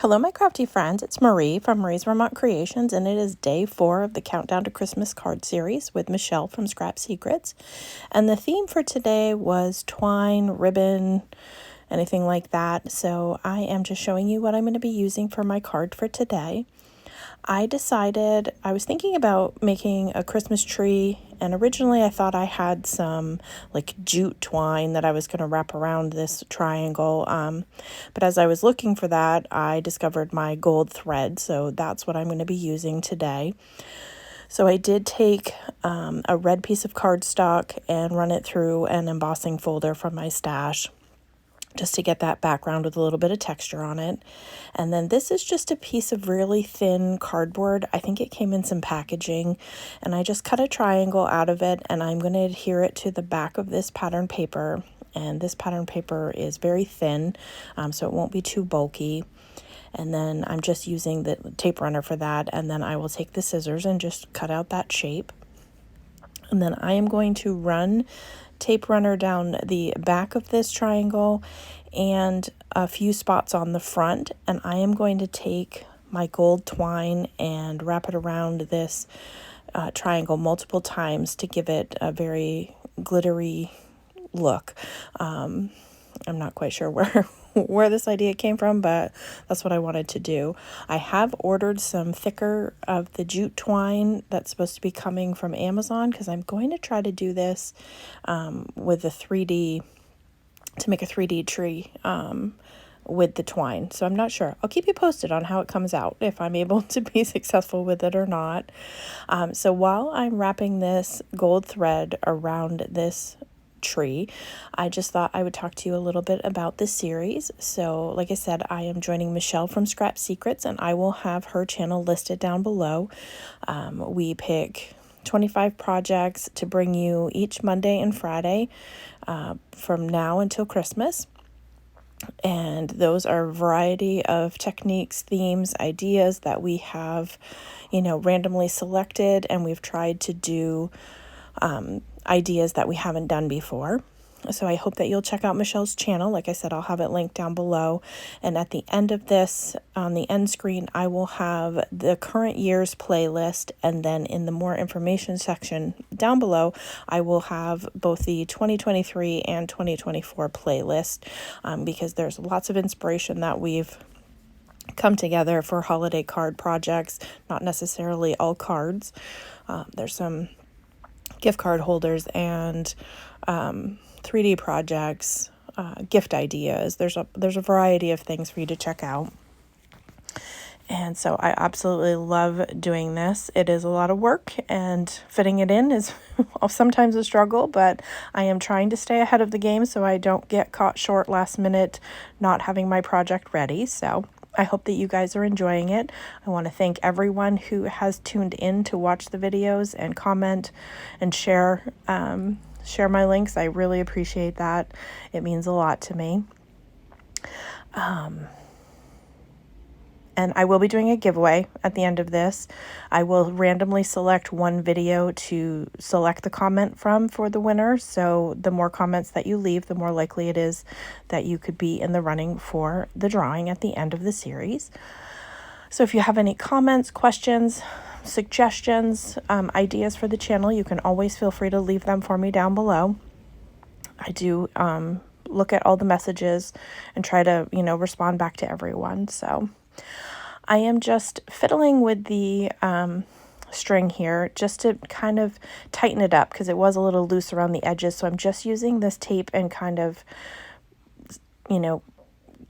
Hello, my crafty friends. It's Marie from Mariesvermont Creations, and it is day 4 of the Countdown to Christmas card series with Michele from Scrap Secrets. And the theme for today was twine, ribbon, anything like that. So I am just showing you what I'm going to be using for my card for today. I was thinking about making a Christmas tree, and originally I thought I had some like jute twine that I was going to wrap around this triangle. But as I was looking for that, I discovered my gold thread, so that's what I'm going to be using today. So I did take a red piece of cardstock and run it through an embossing folder from my stash, just to get that background with a little bit of texture on it. And then this is just a piece of really thin cardboard. I think it came in some packaging, and I just cut a triangle out of it, and I'm going to adhere it to the back of this pattern paper. And this pattern paper is very thin, so it won't be too bulky. And then I'm just using the tape runner for that, and then I will take the scissors and just cut out that shape. And then I am going to run tape runner down the back of this triangle and a few spots on the front, and I am going to take my gold twine and wrap it around this triangle multiple times to give it a very glittery look. I'm not quite sure where this idea came from, but that's what I wanted to do. I have ordered some thicker of the jute twine that's supposed to be coming from Amazon, because I'm going to try to do this with the 3D, to make a 3D tree with the twine. So I'm not sure. I'll keep you posted on how it comes out, if I'm able to be successful with it or not. So while I'm wrapping this gold thread around this tree, I just thought I would talk to you a little bit about this series. So like I said, I am joining Michele from Scrap Secrets, and I will have her channel listed down below. We pick 25 projects to bring you each Monday and Friday from now until Christmas. And those are a variety of techniques, themes, ideas that we have, randomly selected, and we've tried to do ideas that we haven't done before. So I hope that you'll check out Michele's channel. Like I said, I'll have it linked down below. And at the end of this, on the end screen, I will have the current year's playlist. And then in the more information section down below, I will have both the 2023 and 2024 playlist, because there's lots of inspiration that we've come together for holiday card projects, not necessarily all cards. There's some gift card holders and 3D projects, gift ideas. There's a variety of things for you to check out. And so I absolutely love doing this. It is a lot of work, and fitting it in is sometimes a struggle, but I am trying to stay ahead of the game so I don't get caught short last minute not having my project ready. So I hope that you guys are enjoying it. I want to thank everyone who has tuned in to watch the videos and comment and share my links. I really appreciate that. It means a lot to me. And I will be doing a giveaway at the end of this. I will randomly select one video to select the comment from for the winner. So the more comments that you leave, the more likely it is that you could be in the running for the drawing at the end of the series. So if you have any comments, questions, suggestions, ideas for the channel, you can always feel free to leave them for me down below. I do look at all the messages and try to, respond back to everyone. So I am just fiddling with the string here just to kind of tighten it up, because it was a little loose around the edges. So I'm just using this tape and kind of,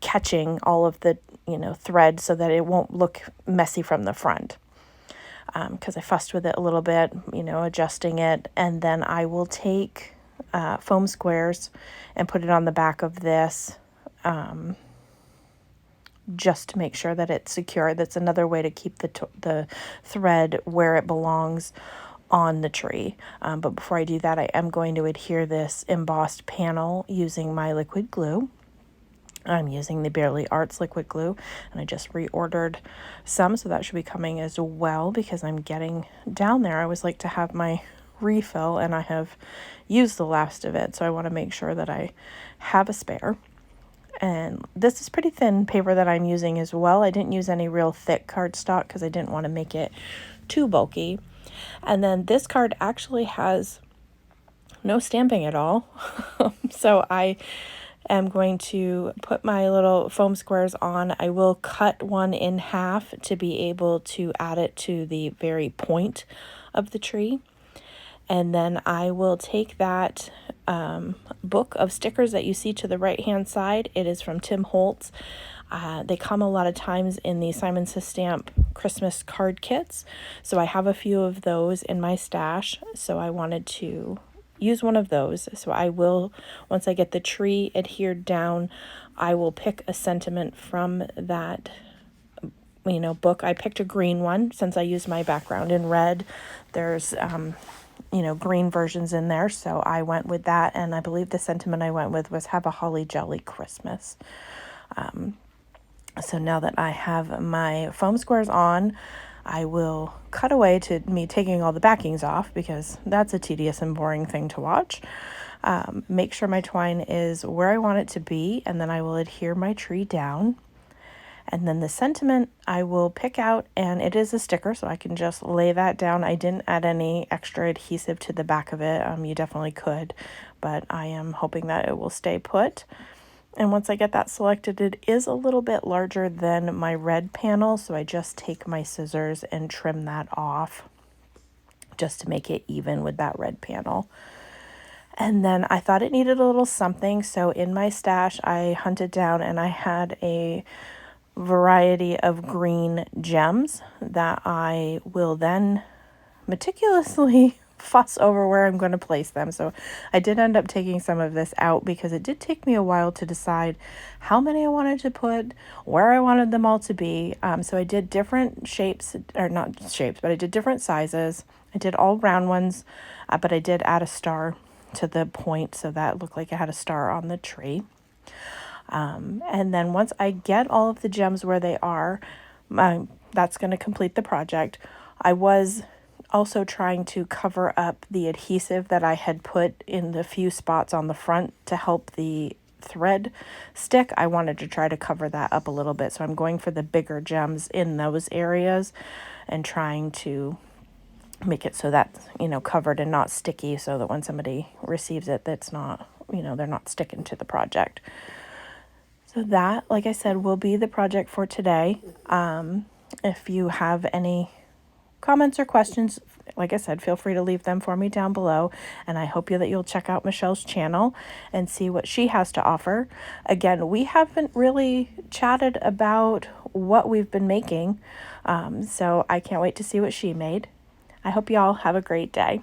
catching all of the, thread so that it won't look messy from the front. Because I fussed with it a little bit, adjusting it. And then I will take foam squares and put it on the back of this, just to make sure that it's secure. That's another way to keep the thread where it belongs on the tree. But before I do that, I am going to adhere this embossed panel using my liquid glue. I'm using the Barely Arts liquid glue, and I just reordered some, so that should be coming as well, because I'm getting down there. I always like to have my refill, and I have used the last of it, so I want to make sure that I have a spare. And this is pretty thin paper that I'm using as well. I didn't use any real thick cardstock because I didn't want to make it too bulky. And then this card actually has no stamping at all. So I am going to put my little foam squares on. I will cut one in half to be able to add it to the very point of the tree. And then I will take that book of stickers that you see to the right hand side. It is from Tim Holtz. They come a lot of times in the Simon Says Stamp Christmas card kits. So I have a few of those in my stash. So I wanted to use one of those. So I will, once I get the tree adhered down, I will pick a sentiment from that book. I picked a green one since I used my background in red. There's green versions in there, so I went with that, and I believe the sentiment I went with was "Have a Holly Jolly Christmas." So now that I have my foam squares on, I will cut away to me taking all the backings off, because that's a tedious and boring thing to watch. Make sure my twine is where I want it to be, and then I will adhere my tree down. And then the sentiment I will pick out, and it is a sticker, so I can just lay that down. I didn't add any extra adhesive to the back of it. You definitely could, but I am hoping that it will stay put. And once I get that selected, it is a little bit larger than my red panel, so I just take my scissors and trim that off just to make it even with that red panel. And then I thought it needed a little something, so in my stash I hunted down and I had a variety of green gems that I will then meticulously fuss over where I'm going to place them. So I did end up taking some of this out because it did take me a while to decide how many I wanted to put, where I wanted them all to be. So I did different shapes, or not shapes, but I did different sizes. I did all round ones, but I did add a star to the point so that looked like it had a star on the tree. And then once I get all of the gems where they are, that's going to complete the project. I was also trying to cover up the adhesive that I had put in the few spots on the front to help the thread stick. I wanted to try to cover that up a little bit. So I'm going for the bigger gems in those areas and trying to make it so that's, covered and not sticky, so that when somebody receives it, that's not, they're not sticking to the project. So that, like I said, will be the project for today. If you have any comments or questions, like I said, feel free to leave them for me down below. And I hope that you'll check out Michele's channel and see what she has to offer. Again, we haven't really chatted about what we've been making, so I can't wait to see what she made. I hope you all have a great day.